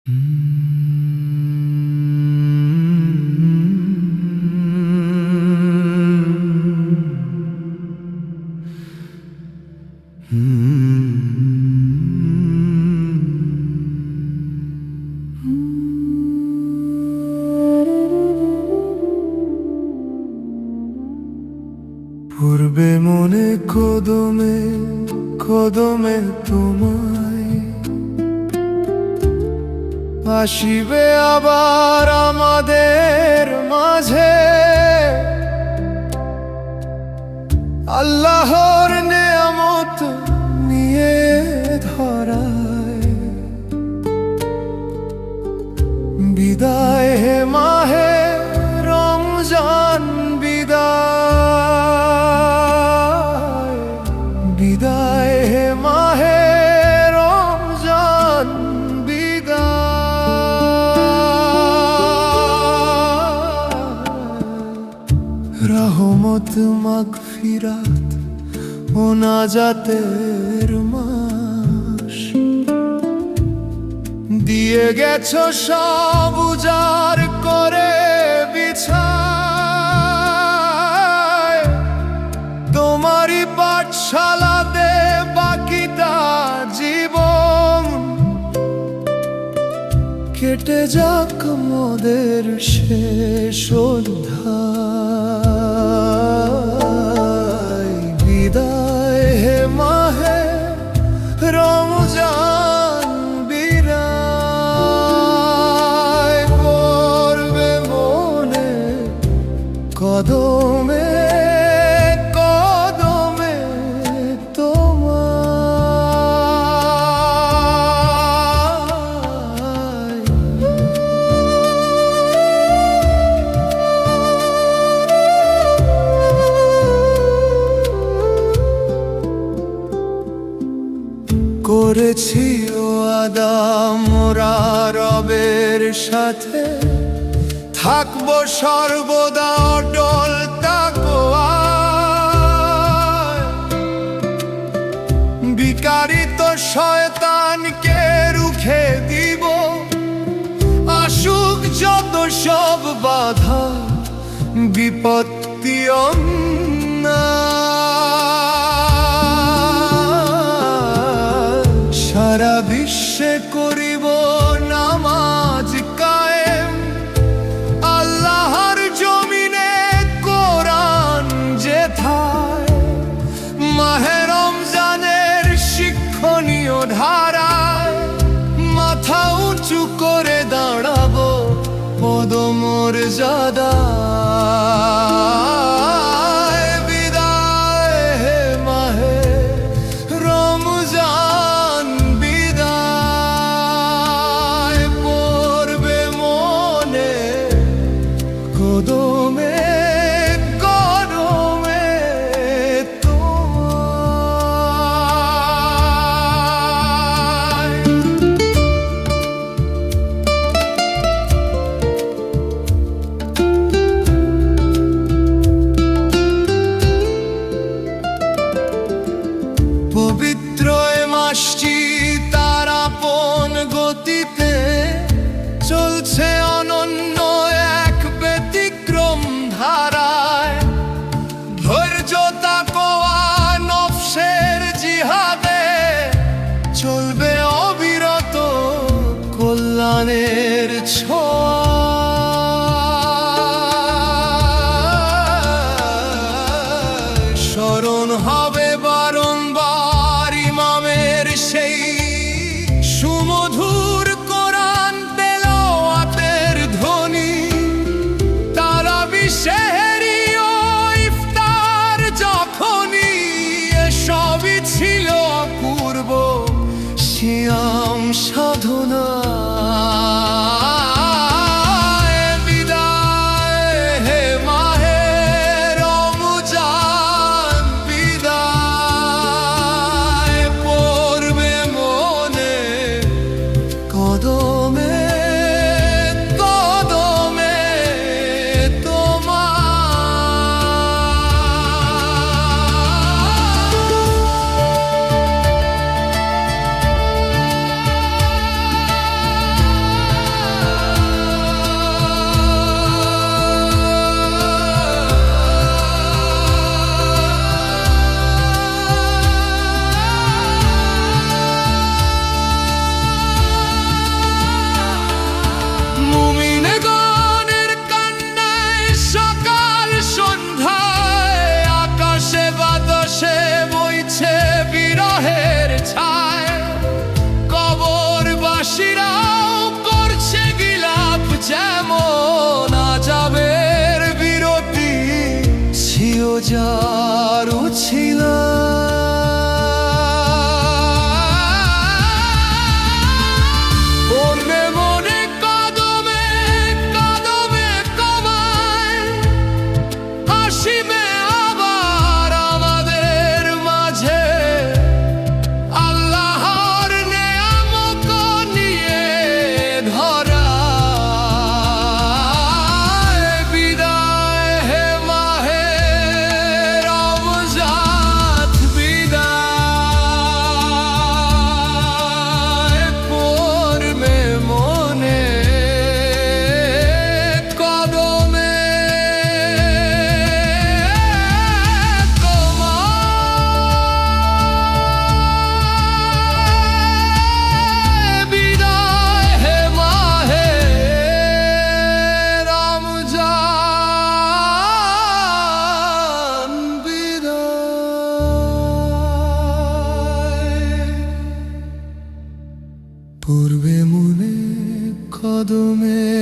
পূর্বে মনে কদমে কদমে তোমায় আসিবে আবার আমাদের মাঝে। আল্লাহর নেয়ামত নিয়ে ধরায় বিদায় হে মাহে রমজান, বিদায় বিদায় হে মাহে রমজান, বিদায়। রহমত মাগফিরাত ও নাজাতের মাস দিয়ে গেছো সব উজাড় করে বিছায়। তোমারই পাঠশালাতে বাকিটা জীবন কেটে যাক মোদের শেষ অধ্যায়। বিদায় হে মাহে রমজান, বিদায়। পড়বে মনে কদমে কদমে তোমায়। করেছি ওয়াদা মোরা রবের সাথে, থাকবো সর্বদা অটল তাকওয়ায়। বিকারিত শয়তানকে রুখে দিব, আসুক যত সব বাধা বিপত্তি অন্যায়। সারা বিশ্বে করিব নামাজ কায়েম, আল্লাহর জমিনে কোরআন যেথায়। মাহে রমজানের শিক্ষণীয় ধারায় মাথা উঁচু করে দাঁড়াবো পদমর্যাদায়। বিদায় হে মাহে রমজান, বিদায়। পড়বে মনে কদমে কদমে তোমায়। পবিত্র এ মাসটি তার আপন গতিতে চলছে অনন্য এক ব্যতিক্রম ধারায়। ধৈর্য তাকওয়া নফসের জিহাদে চলবে অবিরত কল্যাণের ছোঁয়া। স্মরণ হবে বারংবার ইমামের সেই সুমধুর কোরআন তেলাওয়াতের ধ্বনি। তারাবি সেহরি ও ইফতার যখনই, এসবই ছিল অপূর্ব সিয়াম সাধনা। পড়বে মনে কদমে